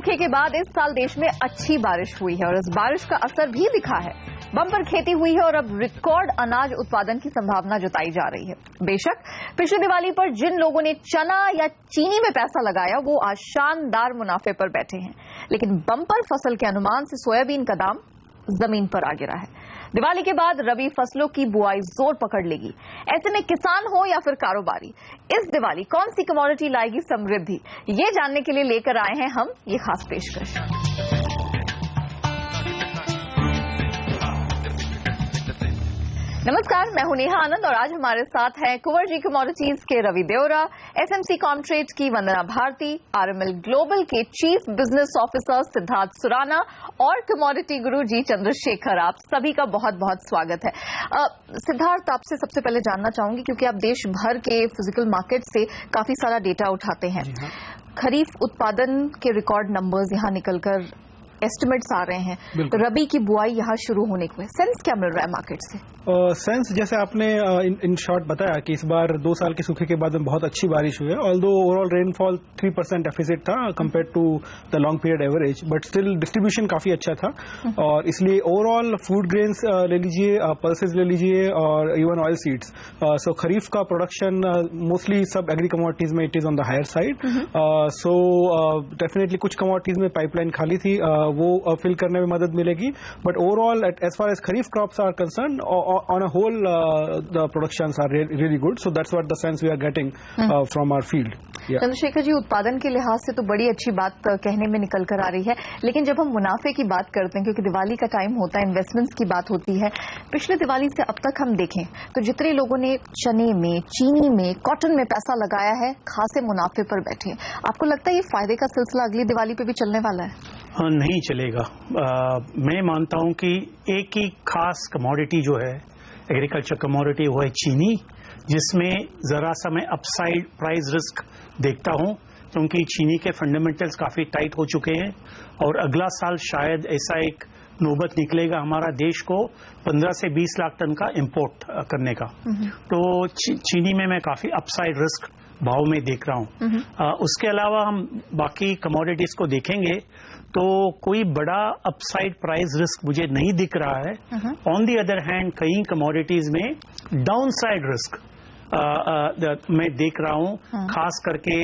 सूखे के बाद इस साल देश में अच्छी बारिश हुई है और इस बारिश का असर भी दिखा है। बम्पर खेती हुई है और अब रिकॉर्ड अनाज उत्पादन की संभावना जताई जा रही है। बेशक पिछली दिवाली पर जिन लोगों ने चना या चीनी में पैसा लगाया वो आज शानदार मुनाफे पर बैठे हैं, लेकिन बम्पर फसल के अनुमान से सोयाबीन का दाम जमीन पर आ गिरा है। दिवाली के बाद रबी फसलों की बुआई जोर पकड़ लेगी। ऐसे में किसान हो या फिर कारोबारी, इस दिवाली कौन सी कमोडिटी लाएगी समृद्धि, ये जानने के लिए लेकर आए हैं हम ये खास पेशकश। नमस्कार, मैं हूं नेहा आनंद और आज हमारे साथ हैं कुंवर कमोडिटीज के रवि देवरा, एसएमसी कॉमट्रेड की वंदना भारती, आरएमएल ग्लोबल के chief business officer Siddharth Surana और कमोडिटी गुरु जी चंद्रशेखर। आप सभी का बहुत बहुत स्वागत है। सिद्धार्थ, आपसे सबसे पहले जानना चाहूंगी, क्योंकि आप देश भर के फिजिकल मार्केट से काफी सारा डेटा उठाते हैं। खरीफ उत्पादन के रिकॉर्ड नंबर्स यहाँ निकलकर एस्टिमेट्स आ रहे हैं, तो रबी की बुआई यहाँ शुरू होने को है। सेंस क्या मिल रहा है मार्केट से? सेंस जैसे आपने इन शॉर्ट बताया कि इस बार 2 साल के सूखे के बाद में बहुत अच्छी बारिश हुई है। ऑल्दो ओवरऑल रेनफॉल 3% डेफिसिट था compare to the long period average, but still distribution काफी अच्छा था और इसलिए ओवरऑल फूड ग्रेन्स ले लीजिए, पल्सेस ले लीजिए और even oil seeds, so kharif का प्रोडक्शन मोस्टली सब एग्री कमोडिटीज में it is on the higher side. So definitely कुछ कमोडिटीज में पाइपलाइन खाली थी, वो फिल करने में मदद मिलेगी, but overall as far as kharif crops are concern on a whole the productions are really good, so that's what the sense we are getting from our field. Chandrashekhar ji, उत्पादन के लिहाज से तो बड़ी अच्छी बात कहने में निकल कर आ रही है, लेकिन जब हम मुनाफे की बात करते हैं, क्योंकि दिवाली का टाइम होता है, इन्वेस्टमेंट्स की बात होती है, पिछले दिवाली से अब तक हम देखें तो जितने लोगों ने चने में, चीनी में, कॉटन में पैसा लगाया है, खासे मुनाफे पर बैठे हैं। आपको लगता है ये फायदे का सिलसिला अगली दिवाली पे भी चलने वाला है? नहीं चलेगा। मैं मानता हूं कि एक ही खास कमोडिटी जो है एग्रीकल्चर कमोडिटी, वो है चीनी, जिसमें जरा सा मैं अपसाइड प्राइस रिस्क देखता हूं, क्योंकि चीनी के फंडामेंटल्स काफी टाइट हो चुके हैं और अगला साल शायद ऐसा एक नौबत निकलेगा हमारा देश को 15 से 20 लाख टन का इंपोर्ट करने का। तो चीनी में मैं काफी अपसाइड रिस्क भाव में देख रहा हूं। उसके अलावा हम बाकी कमोडिटीज को देखेंगे तो कोई बड़ा अपसाइड प्राइस रिस्क मुझे नहीं दिख रहा है। ऑन दी अदर हैंड कई कमोडिटीज में डाउनसाइड रिस्क मैं देख रहा हूं, खास करके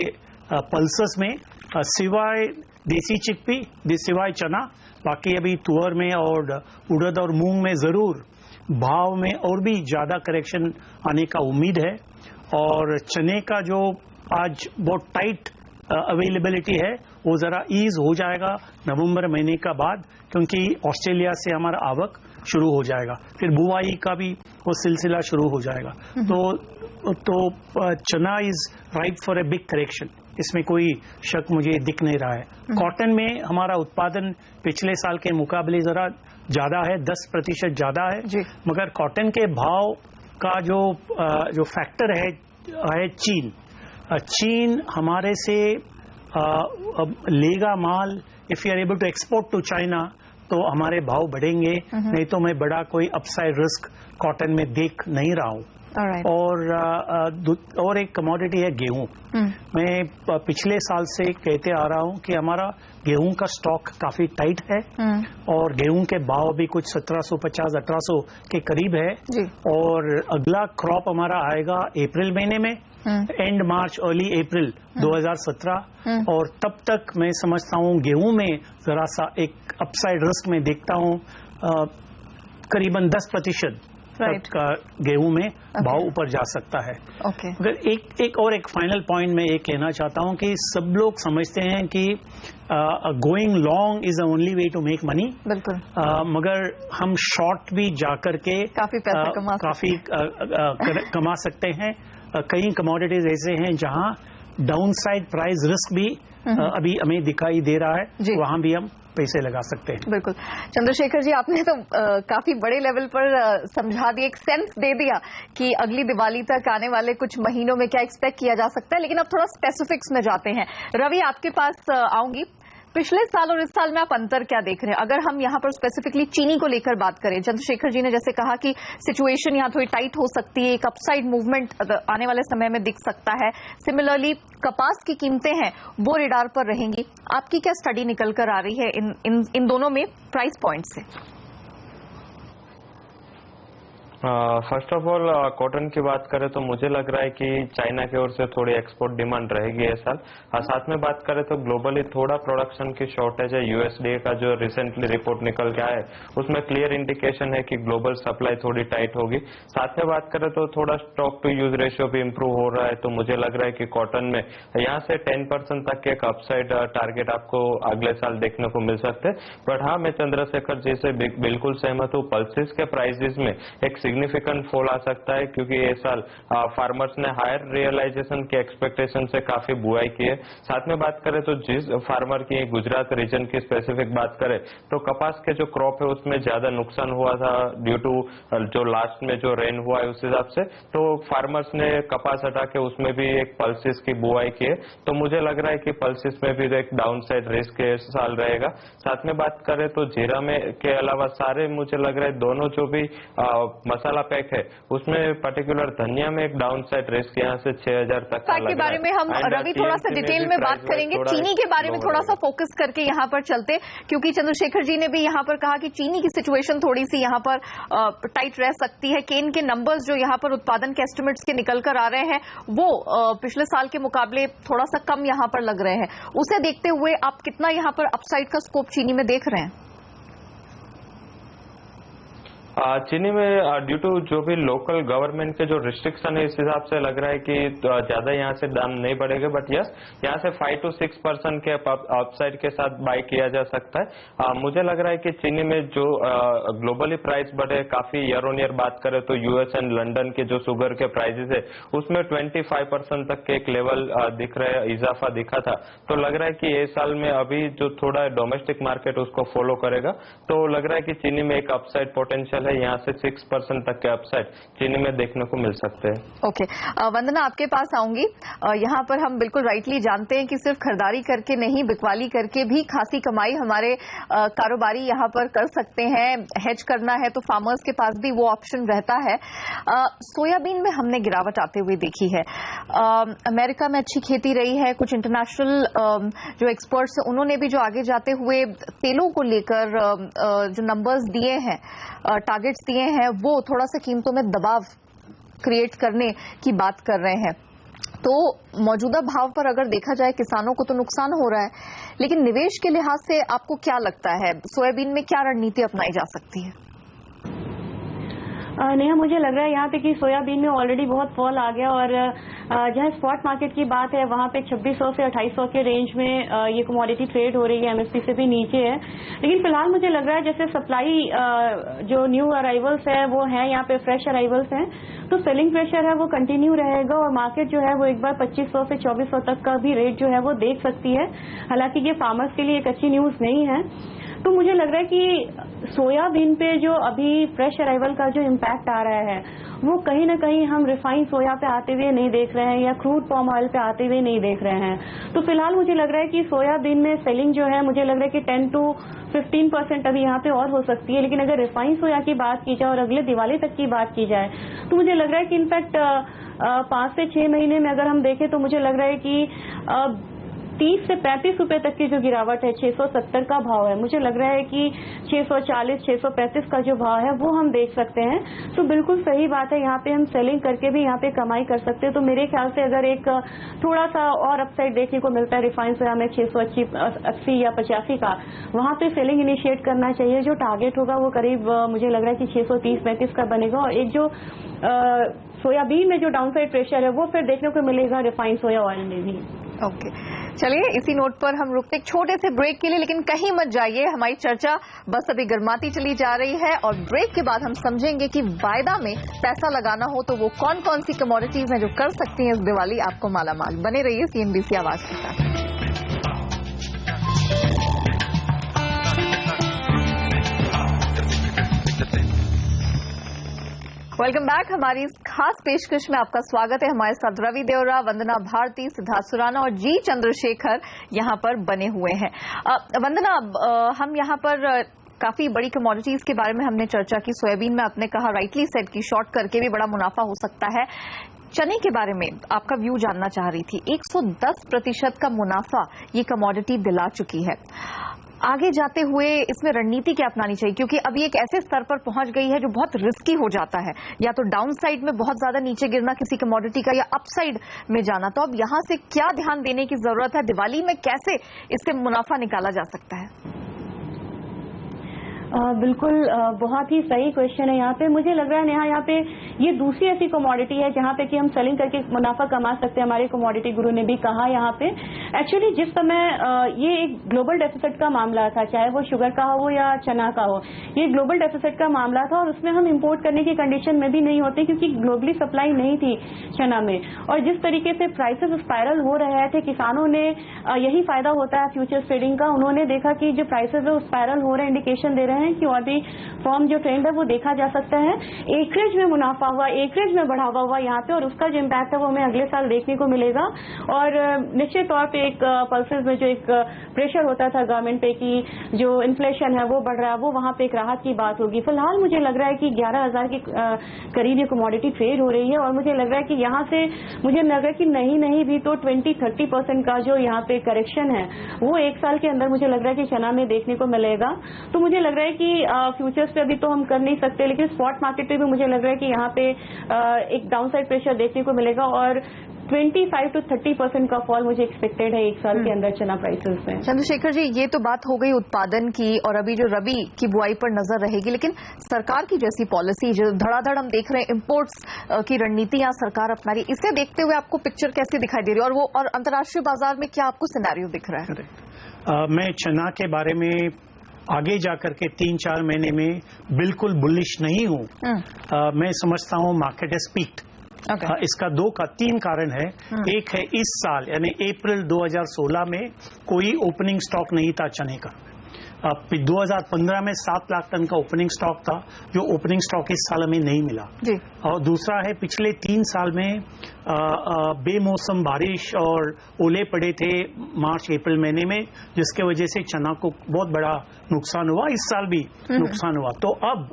पल्सेस में, सिवाय देसी चिकपी, सिवाय चना, बाकी अभी तुअर में और उड़द और मूंग में जरूर भाव में और भी ज्यादा करेक्शन आने का उम्मीद है। और चने का जो आज बहुत टाइट अवेलेबिलिटी है वो जरा ईज हो जाएगा नवंबर महीने का बाद, क्योंकि ऑस्ट्रेलिया से हमारा आवक शुरू हो जाएगा, फिर बुआई का भी वो सिलसिला शुरू हो जाएगा। तो चना is right for a big correction, इसमें कोई शक मुझे दिख नहीं रहा है। कॉटन में हमारा उत्पादन पिछले साल के मुकाबले जरा ज्यादा है, 10% ज्यादा है, मगर कॉटन के भाव का जो फैक्टर है चीन हमारे से लेगा माल। If you are able to export to China तो हमारे भाव बढ़ेंगे, नहीं तो मैं बड़ा कोई अपसाइड रिस्क कॉटन में देख नहीं रहा हूं। और एक कमोडिटी है गेहूं। मैं पिछले साल से कहते आ रहा हूं कि हमारा गेहूं का स्टॉक काफी टाइट है और गेहूं के भाव भी कुछ 1750-1800 के करीब है और अगला क्रॉप हमारा आएगा अप्रैल महीने में, एंड मार्च अर्ली अप्रैल 2017, और तब तक मैं समझता हूं गेहूं में जरा सा एक अपसाइड रिस्क में देखता हूं, करीबन 10% का गेहूं में भाव ऊपर जा सकता है। अगर एक फाइनल पॉइंट में ये कहना चाहता हूं कि सब लोग समझते हैं कि going long is the only way to make money, मगर हम शॉर्ट भी जाकर के काफी पैसा कमा सकते हैं। कई कमोडिटीज ऐसे हैं जहां डाउनसाइड प्राइस रिस्क भी अभी हमें दिखाई दे रहा है, वहां भी हम पैसे लगा सकते हैं। बिल्कुल चंद्रशेखर जी, आपने तो काफी बड़े लेवल पर समझा दिया, एक सेंस दे दिया कि अगली दिवाली तक आने वाले कुछ महीनों में क्या एक्सपेक्ट किया जा सकता है, लेकिन अब थोड़ा स्पेसिफिक्स में जाते हैं। रवि, आपके पास आऊंगी। पिछले साल और इस साल में आप अंतर क्या देख रहे हैं? अगर हम यहाँ पर स्पेसिफिकली चीनी को लेकर बात करें, चंद्रशेखर जी ने जैसे कहा कि सिचुएशन यहाँ थोड़ी टाइट हो सकती है, एक अपसाइड मूवमेंट आने वाले समय में दिख सकता है। सिमिलरली कपास की कीमतें हैं वो रेडार पर रहेंगी। आपकी क्या स्टडी निकल कर आ रही है इन दोनों में प्राइस पॉइंट से? फर्स्ट ऑफ ऑल कॉटन की बात करें तो मुझे लग रहा है कि चाइना की ओर से थोड़ी एक्सपोर्ट डिमांड रहेगी इस साल। साथ में बात करें तो ग्लोबली थोड़ा प्रोडक्शन की शॉर्टेज है। यूएसडीए का जो रिसेंटली रिपोर्ट निकल के आया है उसमें क्लियर इंडिकेशन है कि ग्लोबल सप्लाई थोड़ी टाइट होगी। साथ में बात करें तो थोड़ा स्टॉक टू यूज रेशियो भी इम्प्रूव हो रहा है, तो मुझे लग रहा है कि कॉटन में यहाँ से 10% तक के एक अपसाइड टारगेट आपको अगले साल देखने को मिल सकते हैं। बट हाँ, मैं चंद्रशेखर जी से बिल्कुल सहमत हूँ। पल्सेस के प्राइसेस में एक सिग्निफिकेंट फॉल आ सकता है, क्योंकि ये साल फार्मर्स ने हायर रियलाइजेशन के एक्सपेक्टेशन से काफी बुआई की है। साथ में बात करें तो जिस फार्मर की गुजरात रीजन की स्पेसिफिक बात करें तो कपास के जो क्रॉप है उसमें ज्यादा नुकसान हुआ था ड्यू टू जो लास्ट में जो रेन हुआ है उस हिसाब से, तो फार्मर्स ने कपास हटा के उसमें भी एक पल्सेस की बुआई की है। तो मुझे लग रहा है कि पल्सेस में भी एक डाउन साइड रिस्क साल रहेगा। साथ में बात करें तो जीरा में के अलावा सारे मुझे लग रहा है दोनों जो भी मसाला पैक है उसमें पर्टिकुलर धनिया में एक डाउन साइड रिस्क यहाँ से 6000 तक के बारे में हम रवि थोड़ा सा डिटेल में बात करेंगे। चीनी के बारे में थोड़ा सा फोकस करके यहाँ पर चलते, क्योंकि चंद्रशेखर जी ने भी यहाँ पर कहा कि चीनी की सिचुएशन थोड़ी सी यहाँ पर टाइट रह सकती है। केन के नंबर्स जो यहाँ पर उत्पादन के एस्टिमेट्स के निकल कर आ रहे हैं वो पिछले साल के मुकाबले थोड़ा सा कम यहाँ पर लग रहे हैं। उसे देखते हुए आप कितना यहाँ पर अपसाइड का स्कोप चीनी में देख रहे हैं? चीनी में ड्यू टू जो भी लोकल गवर्नमेंट के जो रिस्ट्रिक्शन है इस हिसाब से लग रहा है कि ज्यादा यहाँ से दाम नहीं बढ़ेगा। बट यस, यहाँ से 5 to 6% के अपसाइड के साथ बाय किया जा सकता है। मुझे लग रहा है कि चीनी में जो ग्लोबली प्राइस बढ़े काफी ईयर ऑन ईयर बात करें तो यूएस एंड लंदन के जो शुगर के प्राइसेस है उसमें 25% तक के एक लेवल दिख रहा है, इजाफा दिखा था। तो लग रहा है कि ये साल में अभी जो थोड़ा डोमेस्टिक मार्केट उसको फॉलो करेगा, तो लग रहा है कि चीनी में एक अपसाइड पोटेंशियल है, यहाँ से 6% तक के अपसाइड चीनी में देखने को मिल सकते हैं। ओके, वंदना आपके पास आऊंगी। यहाँ पर हम बिल्कुल राइटली जानते हैं कि सिर्फ खरीदारी करके नहीं, बिकवाली करके भी खासी कमाई हमारे कारोबारी यहाँ पर कर सकते हैं। हेज करना है तो फार्मर्स के पास भी वो ऑप्शन रहता है। सोयाबीन में हमने गिरावट आते हुए देखी है। अमेरिका में अच्छी खेती रही है। कुछ इंटरनेशनल जो एक्सपर्ट्स हैं उन्होंने भी जो आगे जाते हुए तेलों को लेकर जो नंबर्स दिए हैं, टारगेट्स दिए हैं, वो थोड़ा सा कीमतों में दबाव क्रिएट करने की बात कर रहे हैं। तो मौजूदा भाव पर अगर देखा जाए किसानों को तो नुकसान हो रहा है, लेकिन निवेश के लिहाज से आपको क्या लगता है सोयाबीन में क्या रणनीति अपनाई जा सकती है? नेहा, मुझे लग रहा है यहाँ पे कि सोयाबीन में ऑलरेडी बहुत फॉल आ गया और जहाँ स्पॉट मार्केट की बात है वहाँ पे 2600 से 2800 के रेंज में ये कमोडिटी ट्रेड हो रही है, एमएसपी से भी नीचे है। लेकिन फिलहाल मुझे लग रहा है जैसे सप्लाई जो न्यू अराइवल्स है वो है, यहाँ पे फ्रेश अराइवल्स हैं, तो सेलिंग प्रेशर है वो कंटिन्यू रहेगा और मार्केट जो है वो एक बार 2500 से 2400 तक का भी रेट जो है वो देख सकती है। हालांकि ये फार्मर्स के लिए एक अच्छी न्यूज नहीं है। तो मुझे लग रहा है कि सोयाबीन पे जो अभी फ्रेश अराइवल का जो इम्पैक्ट आ रहा है वो कहीं ना कहीं हम रिफाइंड सोया पे आते हुए नहीं देख रहे हैं या क्रूड पाम ऑयल पे आते हुए नहीं देख रहे हैं। तो फिलहाल मुझे लग रहा है कि सोयाबीन में सेलिंग जो है मुझे लग रहा है कि 10 to 15% अभी यहाँ पे और हो सकती है। लेकिन अगर रिफाइंड सोया की बात की जाए और अगले दिवाली तक की बात की जाए तो मुझे लग रहा है कि इनफैक्ट 5 से 6 महीने में अगर हम देखें तो मुझे लग रहा है कि 30 से 35 रुपए तक की जो गिरावट है, 670 का भाव है, मुझे लग रहा है कि 640, 635 का जो भाव है वो हम देख सकते हैं। तो बिल्कुल सही बात है, यहाँ पे हम सेलिंग करके भी यहाँ पे कमाई कर सकते हैं। तो मेरे ख्याल से अगर एक थोड़ा सा और अपसाइड देखने को मिलता है रिफाइंड सोया में 680 या 85 का, वहाँ पे सेलिंग इनिशिएट करना चाहिए। जो टारगेट होगा वो करीब मुझे लग रहा है कि 630-35 का बनेगा और एक जो सोयाबीन में जो डाउनसाइड प्रेशर है वो फिर देखने को मिलेगा रिफाइंड सोया ऑयल में भी। ओके, चलिए इसी नोट पर हम रुकते एक छोटे से ब्रेक के लिए, लेकिन कहीं मत जाइए, हमारी चर्चा बस अभी गर्माती चली जा रही है और ब्रेक के बाद हम समझेंगे कि वायदा में पैसा लगाना हो तो वो कौन कौन सी कमोडिटीज हैं जो कर सकती हैं इस दिवाली आपको मालामाल। बने रहिए सीएनबीसी आवाज के साथ। Welcome back. हमारी इस खास पेशकश में आपका स्वागत है। हमारे साथ रवि देवरा, वंदना भारती, सिद्धार्थ सुराना और जी चंद्रशेखर यहाँ पर बने हुए हैं। वंदना, हम यहाँ पर काफी बड़ी कमोडिटीज के बारे में हमने चर्चा की। सोयाबीन में आपने कहा, राइटली सेड, कि शॉर्ट करके भी बड़ा मुनाफा हो सकता है। चने के बारे में आपका व्यू जानना चाह रही थी। 110% का मुनाफा ये कमोडिटी दिला चुकी है। आगे जाते हुए इसमें रणनीति क्या अपनानी चाहिए, क्योंकि अभी एक ऐसे स्तर पर पहुंच गई है जो बहुत रिस्की हो जाता है, या तो डाउन साइड में बहुत ज्यादा नीचे गिरना किसी कमोडिटी का, या अप साइड में जाना। तो अब यहां से क्या ध्यान देने की जरूरत है? दिवाली में कैसे इससे मुनाफा निकाला जा सकता है? बिल्कुल, बहुत ही सही क्वेश्चन है। यहाँ पे मुझे लग रहा है नेहा, यहाँ पे ये दूसरी ऐसी कमोडिटी है जहाँ पे कि हम सेलिंग करके मुनाफा कमा सकते हैं। हमारे कमोडिटी गुरु ने भी कहा यहाँ पे एक्चुअली जिस समय ये एक ग्लोबल डेफिसिट का मामला था, चाहे वो शुगर का हो या चना का हो, ये ग्लोबल डेफिसिट का मामला था और उसमें हम इम्पोर्ट करने की कंडीशन में भी नहीं होते, क्योंकि ग्लोबली सप्लाई नहीं थी चना में। और जिस तरीके से प्राइसेस स्पाइरल हो रहे थे, किसानों ने यही फायदा होता है फ्यूचर्स ट्रेडिंग का, उन्होंने देखा कि जो प्राइसेस है स्पाइरल हो रहे हैं, इंडिकेशन दे रहे हैं कि और भी फॉर्म जो ट्रेंड है वो देखा जा सकता है। एकरेज में मुनाफा हुआ, एकरेज में बढ़ावा हुआ यहाँ पे, और उसका जो इम्पैक्ट है वो हमें अगले साल देखने को मिलेगा। और निश्चित तौर पे एक पल्सेस में जो एक प्रेशर होता था गवर्नमेंट पे कि जो इन्फ्लेशन है वो बढ़ रहा है, वो वहां पे एक राहत की बात होगी। फिलहाल मुझे लग रहा है कि 11,000 के करीब ये कमोडिटी ट्रेड हो रही है, और मुझे लग रहा है कि यहाँ से मुझे लग रहा है कि नहीं भी तो 20-30% का जो यहाँ पे करेक्शन है वो एक साल के अंदर मुझे लग रहा है कि चना में देखने को मिलेगा। तो मुझे लग रहा है कि फ्यूचर्स पे अभी तो हम कर नहीं सकते, लेकिन स्पॉट मार्केट पे भी मुझे लग रहा है कि यहाँ पे एक डाउनसाइड प्रेशर देखने को मिलेगा, और 25-30% का फॉल मुझे एक्सपेक्टेड है एक साल के अंदर चना प्राइसेस में। चंद्रशेखर जी, ये तो बात हो गई उत्पादन की, और अभी जो रबी की बुआई पर नजर रहेगी, लेकिन सरकार की जैसी पॉलिसी जो धड़ाधड़ हम देख रहे हैं, इंपोर्ट्स की रणनीतियां सरकार अपना रही, इसे देखते हुए आपको पिक्चर कैसी दिखाई दे रही है, और अंतर्राष्ट्रीय बाजार में क्या आपको सिनेरियो दिख रहा है? मैं चना के बारे में आगे जाकर के 3-4 महीने में बिल्कुल बुलिश नहीं हूँ। मैं समझता हूँ मार्केट हैज पीक्ड। इसका 3 कारण है। एक है इस साल यानी अप्रैल 2016 में कोई ओपनिंग स्टॉक नहीं था चने का। 2015 में 7 लाख टन का ओपनिंग स्टॉक था, जो ओपनिंग स्टॉक इस साल हमें नहीं मिला जी। और दूसरा है पिछले 3 साल में बेमौसम बारिश और ओले पड़े थे मार्च अप्रैल महीने में, जिसके वजह से चना को बहुत बड़ा नुकसान हुआ। इस साल भी नुकसान हुआ। तो अब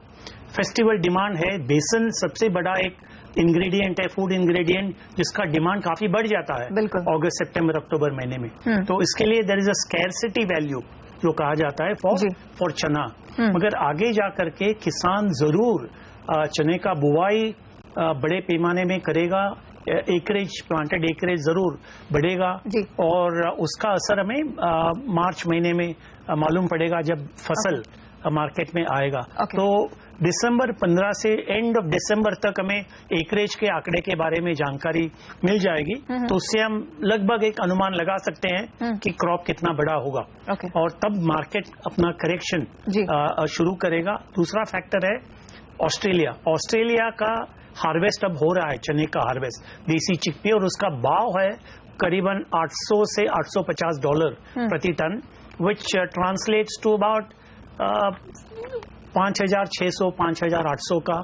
फेस्टिवल डिमांड है। बेसन सबसे बड़ा एक इंग्रेडिएंट है, फूड इंग्रेडिएंट, जिसका डिमांड काफी बढ़ जाता है अगस्त सितंबर अक्टूबर महीने में। तो इसके लिए there is a scarcity value जो कहा जाता है फॉर चना। मगर आगे जाकर के किसान जरूर चने का बुवाई बड़े पैमाने में करेगा, एकरेज, प्लांटेड एकरेज जरूर बढ़ेगा, और उसका असर हमें मार्च महीने में मालूम पड़ेगा जब फसल मार्केट में आएगा। तो दिसंबर 15 से एंड ऑफ दिसंबर तक हमें एकरेज के आंकड़े के बारे में जानकारी मिल जाएगी, तो उससे हम लगभग एक अनुमान लगा सकते हैं कि क्रॉप कितना बड़ा होगा, और तब मार्केट अपना करेक्शन शुरू करेगा। दूसरा फैक्टर है ऑस्ट्रेलिया का हार्वेस्ट अब हो रहा है, चने का हार्वेस्ट, देसी चिकपी, और उसका भाव है करीबन $800 से $850 प्रति टन, विच ट्रांसलेट्स टू अबाउट 5,600 5,800 का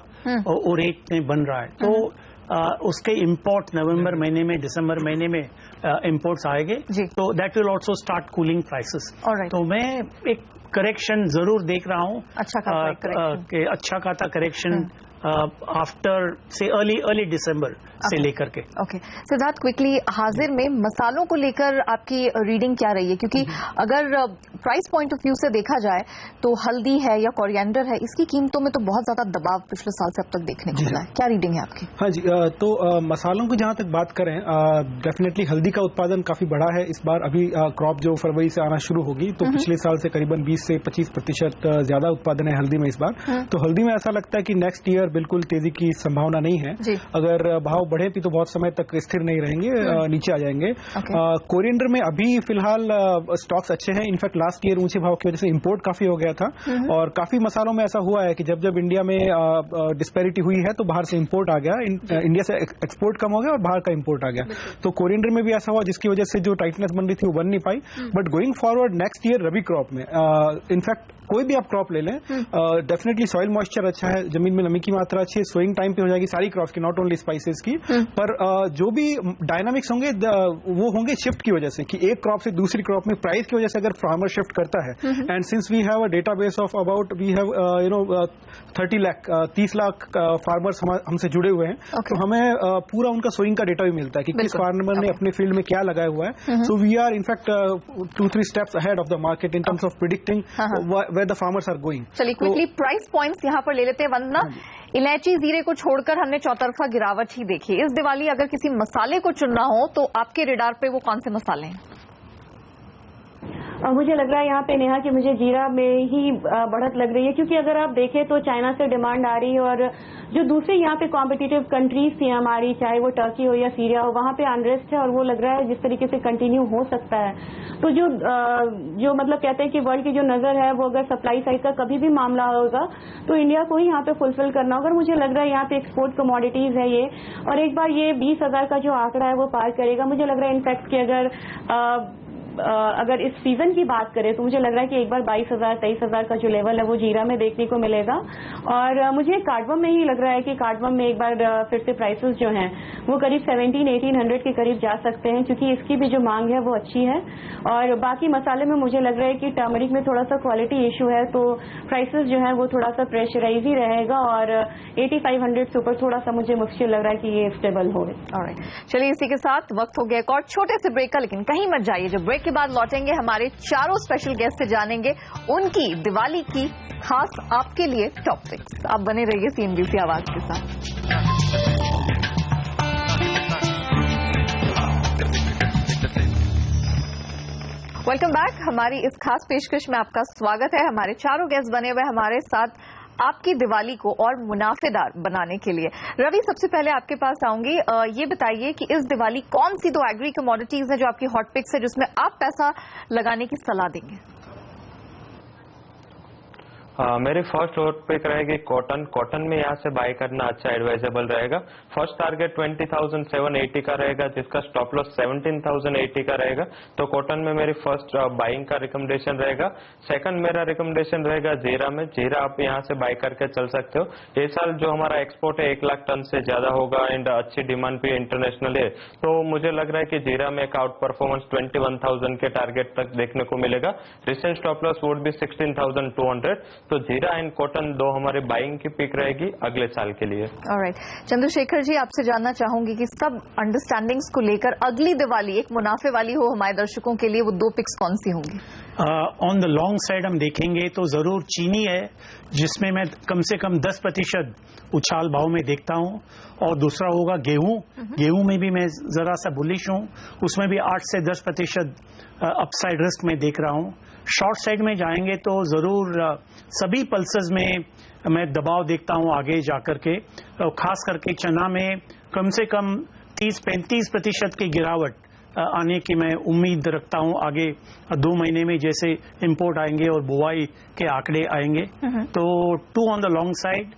रेट में बन रहा है। तो उसके इंपोर्ट नवंबर महीने में, दिसंबर महीने में इंपोर्ट्स आएंगे, तो that will also start cooling prices. तो मैं एक करेक्शन जरूर देख रहा हूँ, अच्छा खासा करेक्शन आफ्टर से अर्ली दिसंबर से लेकर के। ओके सिद्धार्थ, क्विकली हाजिर में मसालों को लेकर आपकी रीडिंग क्या रही है? क्योंकि अगर प्राइस पॉइंट ऑफ व्यू से देखा जाए तो हल्दी है या कोरिएंडर है, इसकी कीमतों में तो बहुत ज्यादा दबाव पिछले साल से अब तक देखने को मिला है। क्या रीडिंग है आपकी? हाँ जी, तो मसालों की जहां तक बात करें, डेफिनेटली हल्दी का उत्पादन काफी बढ़ा है इस बार। अभी क्रॉप जो फरवरी से आना शुरू होगी, तो पिछले साल से करीबन 20 से 25% ज्यादा उत्पादन है हल्दी में इस बार। तो हल्दी में ऐसा लगता है कि नेक्स्ट ईयर बिल्कुल तेजी की संभावना नहीं है। अगर भाव बढ़े भी तो बहुत समय तक स्थिर नहीं रहेंगे, नीचे आ जाएंगे। कोरिएंडर में अभी फिलहाल स्टॉक्स अच्छे हैं। इनफैक्ट लास्ट ईयर ऊंचे भाव की वजह से इंपोर्ट काफी हो गया था, और काफी मसालों में ऐसा हुआ है कि जब इंडिया में डिस्पैरिटी हुई है तो बाहर से इंपोर्ट आ गया, इंडिया से एक्सपोर्ट कम हो गया और बाहर का इंपोर्ट आ गया। तो कोरिएंडर में भी ऐसा हुआ, जिसकी वजह से जो टाइटनेस बन रही थी वो बन नहीं पाई। But going forward next year rabi crop में इनफैक्ट कोई भी आप क्रॉप ले लें, डेफिनेटली सॉइल मॉइस्चर अच्छा है, जमीन में नमी की मात्रा अच्छी है, सोइंग टाइम पे हो जाएगी सारी क्रॉप्स की, नॉट ओनली स्पाइसेस की। पर जो भी डायनामिक्स होंगे वो होंगे शिफ्ट की वजह से, कि एक क्रॉप से दूसरी क्रॉप में प्राइस की वजह से अगर फार्मर शिफ्ट करता है, and since we have a database of about we have 30 lakh farmers हमसे जुड़े हुए हैं, तो हमें पूरा उनका सोइंग का डेटा भी मिलता है कि किस फार्मर ने अपने फील्ड में क्या लगाया हुआ है। So we are in fact 2-3 steps ahead of the market in terms of predicting where the farmers are going. चलिए क्विकली प्राइस पॉइंट्स यहाँ पर ले लेते हैं। वंदना, इलायची जीरे को छोड़कर हमने चौतरफा गिरावट ही देखी। इस दिवाली अगर किसी मसाले को चुनना हो तो आपके रेडार पे वो कौन से मसाले हैं? मुझे लग रहा है यहाँ पे नेहा कि मुझे जीरा में ही बढ़त लग रही है, क्योंकि अगर आप देखें तो चाइना से डिमांड आ रही है और जो दूसरे यहाँ पे कॉम्पिटिटिव कंट्रीज थी हमारी, चाहे वो टर्की हो या सीरिया हो, वहाँ पे अनरेस्ट है और वो लग रहा है जिस तरीके से कंटिन्यू हो सकता है। तो जो मतलब कहते हैं कि वर्ल्ड की जो नजर है वो अगर सप्लाई साइड का कभी भी मामला होगा तो इंडिया को ही यहाँ पे फुलफिल करना होगा। मुझे लग रहा है यहाँ पे एक्सपोर्ट कमोडिटीज है ये, और एक बार ये 20,000 का जो आंकड़ा है वो पार करेगा। मुझे लग रहा है इनफैक्ट कि अगर इस सीजन की बात करें तो मुझे लग रहा है कि एक बार 22,000-23,000 का जो लेवल है वो जीरा में देखने को मिलेगा। और मुझे कार्डमम में ही लग रहा है कि कार्डमम में एक बार फिर से प्राइसेस जो हैं वो करीब 1700-1800 के करीब जा सकते हैं, क्योंकि इसकी भी जो मांग है वो अच्छी है। और बाकी मसाले में मुझे लग रहा है कि टर्मरिक में थोड़ा सा क्वालिटी इशू है, तो प्राइसेस जो है वो थोड़ा सा प्रेशराइज ही रहेगा और 8500 से ऊपर थोड़ा सा मुझे मुश्किल लग रहा है कि ये स्टेबल हो। चलिए इसी के साथ वक्त हो गया एक और छोटे से ब्रेक का, लेकिन कहीं मत जाइए। जो ब्रेक के बाद लौटेंगे हमारे चारों स्पेशल गेस्ट से जानेंगे उनकी दिवाली की खास आपके लिए टॉप पिक्स। आप बने रहिए CNBC आवाज के साथ। Welcome back. हमारी इस खास पेशकश में आपका स्वागत है। हमारे चारों गेस्ट बने हुए हमारे साथ आपकी दिवाली को और मुनाफेदार बनाने के लिए। रवि, सबसे पहले आपके पास आऊंगी। ये बताइए कि इस दिवाली कौन सी 2 एग्री कमोडिटीज है जो आपकी हॉट पिक्स है, जिसमें आप पैसा लगाने की सलाह देंगे? मेरी फर्स्ट हॉट पिक रहेगी कॉटन। कॉटन में यहाँ से बाय करना अच्छा एडवाइजेबल रहेगा। फर्स्ट टारगेट 20,780 का रहेगा, जिसका स्टॉप लॉस 17,080 का रहेगा। तो कॉटन में मेरी फर्स्ट बाइंग का रिकमेंडेशन रहेगा। सेकंड मेरा रिकमेंडेशन रहेगा जीरा में। जीरा आप यहाँ से बाय करके चल सकते हो। ये साल जो हमारा एक्सपोर्ट है 1 लाख टन से ज्यादा होगा एंड अच्छी डिमांड भी इंटरनेशनल है, तो मुझे लग रहा है कि जीरा में एक आउट परफॉर्मेंस 21,000 के टारगेट तक देखने को मिलेगा। रिसेंट स्टॉप लॉस वुड भी 16,200। तो जीरा एंड कॉटन 2 हमारे बाइंग की पिक रहेगी अगले साल के लिए। ऑलराइट, चंद्रशेखर जी, आपसे जानना चाहूंगी कि सब अंडरस्टैंडिंग्स को लेकर अगली दिवाली एक मुनाफे वाली हो हमारे दर्शकों के लिए, वो 2 पिक्स कौन सी होंगी? ऑन द लॉन्ग साइड हम देखेंगे तो जरूर चीनी है, जिसमें मैं कम से कम 10% उछाल भाव में देखता हूं, और दूसरा होगा गेहूं। गेहूं में भी मैं जरा सा बुलिश हूं, उसमें भी 8 से 10% अपसाइड रिस्क में देख रहा हूं। शॉर्ट साइड में जाएंगे तो जरूर सभी पल्सेस में मैं दबाव देखता हूं आगे जाकर के, खास करके चना में कम से कम 30-35% की गिरावट आने की मैं उम्मीद रखता हूं आगे 2 महीने में, जैसे इंपोर्ट आएंगे और बुआई के आंकड़े आएंगे। तो 2 on the long side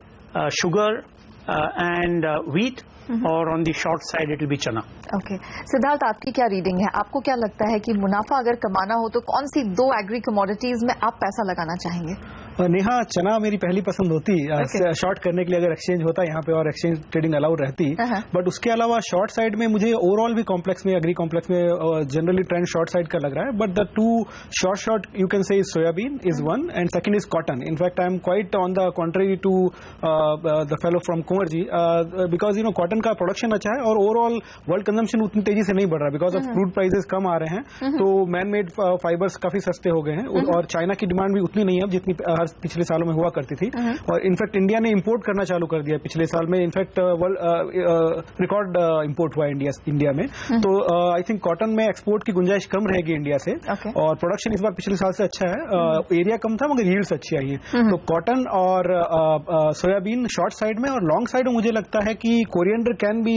sugar and wheat, और on the short side it will be chana. Okay, Siddharth, आपकी क्या रीडिंग है? आपको क्या लगता है कि मुनाफा अगर कमाना हो तो कौन सी 2 एग्री कमोडिटीज में आप पैसा लगाना चाहेंगे? नेहा, चना मेरी पहली पसंद होती, शॉर्ट करने के लिए अगर एक्सचेंज होता है यहाँ पे और एक्सचेंज ट्रेडिंग अलाउड रहती, बट उसके अलावा शॉर्ट साइड में मुझे ओवरऑल भी कॉम्प्लेक्स में, एग्री कॉम्प्लेक्स में जनरली ट्रेंड शॉर्ट साइड का लग रहा है। But the 2 short you can say is soybean is one and second is cotton. In fact I am quite on the contrary to the fellow from Kunwar ji, because cotton का प्रोडक्शन अच्छा है और overall world consumption उतनी तेजी से नहीं बढ़ रहा बिकॉज ऑफ क्रूड प्राइसेस कम आ रहे हैं, तो मैन मेड फाइबर्स काफी सस्ते हो गए हैं और चाइना की डिमांड भी उतनी नहीं है जितनी पिछले सालों में हुआ करती थी। और इनफैक्ट इंडिया ने इंपोर्ट करना चालू कर दिया पिछले साल में, इनफैक्ट रिकॉर्ड इंपोर्ट हुआ इंडिया में। तो आई थिंक कॉटन में एक्सपोर्ट की गुंजाइश कम रहेगी इंडिया से, और प्रोडक्शन इस बार पिछले साल से अच्छा है। एरिया कम था मगर यील्ड्स अच्छी आई है। तो कॉटन और सोयाबीन शॉर्ट साइड में, और लॉन्ग साइड में मुझे लगता है कि coriander can be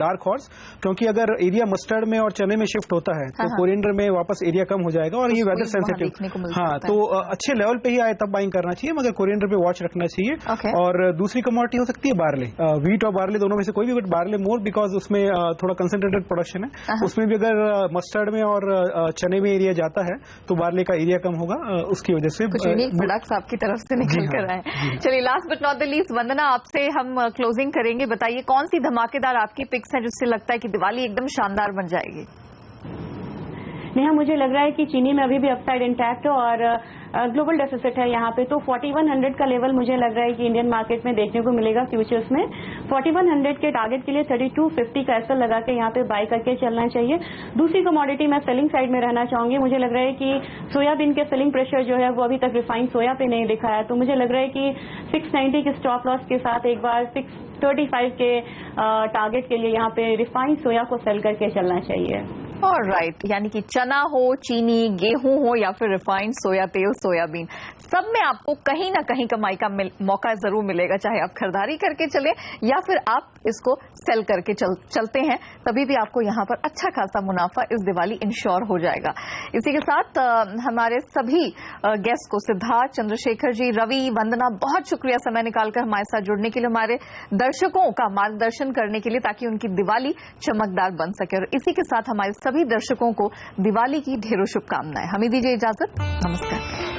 dark horse, क्योंकि अगर एरिया मस्टर्ड में और चने में शिफ्ट होता है तो कोरिएंडर में वापस एरिया कम हो जाएगा और ये वेदर सेंसिटिव। हाँ, तो अच्छे लेवल पे ही आए तब बाइंग करना चाहिए, मगर कोरिएंडर पे वॉच रखना चाहिए। और दूसरी कमोडिटी हो सकती है बार्ले, वीट और बार्ले दोनों में से कोई भी, बट बार्ले मोर बिकॉज उसमें थोड़ा कंसंट्रेटेड प्रोडक्शन है। उसमें भी अगर मस्टर्ड में और चने में एरिया जाता है तो बार्ले का एरिया कम होगा, उसकी वजह से कुछ यूनिक प्रोडक्ट्स आपकी तरफ से निकल कर आए। चलिए, last but not the least, Vandana, आपसे हम क्लोजिंग करेंगे। बताइए कौन सी धमाकेदार आपकी पिक्स है जिससे लगता है कि दिवाली एकदम शानदार बन जाएगी? नेहा, मुझे लग रहा है कि चीनी में अभी भी अपसाइड इंटैक्ट है और ग्लोबल डेफिसिट है यहाँ पे, तो 4100 का लेवल मुझे लग रहा है कि इंडियन मार्केट में देखने को मिलेगा फ्यूचर्स में। 4100 के टारगेट के लिए 3250 का एसएल लगा के यहाँ पे बाय करके चलना चाहिए। दूसरी कमोडिटी मैं सेलिंग साइड में रहना चाहूंगी। मुझे लग रहा है कि सोयाबीन के सेलिंग प्रेशर जो है वो अभी तक रिफाइंड सोया पे नहीं दिखा है, तो मुझे लग रहा है कि 690 के स्टॉप लॉस के साथ एक बार 635 के टारगेट के लिए यहाँ पे रिफाइंड सोया को सेल करके चलना चाहिए। ऑलराइट, यानी कि चना हो, चीनी, गेहूं हो या फिर रिफाइंड सोया तेल, सोयाबीन, सब में आपको कहीं ना कहीं कमाई का मौका जरूर मिलेगा, चाहे आप खरीदारी करके चले या फिर आप इसको सेल करके चलते हैं, तभी भी आपको यहाँ पर अच्छा खासा मुनाफा इस दिवाली इंश्योर हो जाएगा। इसी के साथ हमारे सभी गेस्ट को, सिद्धार्थ, चंद्रशेखर जी, रवि, वंदना, बहुत शुक्रिया समय निकालकर हमारे साथ जुड़ने के लिए, हमारे दर्शकों का मार्गदर्शन करने के लिए, ताकि उनकी दिवाली चमकदार बन सके। और इसी के साथ हमारे सभी दर्शकों को दिवाली की ढेरों शुभकामनाएं। हमें दीजिए इजाजत, नमस्कार।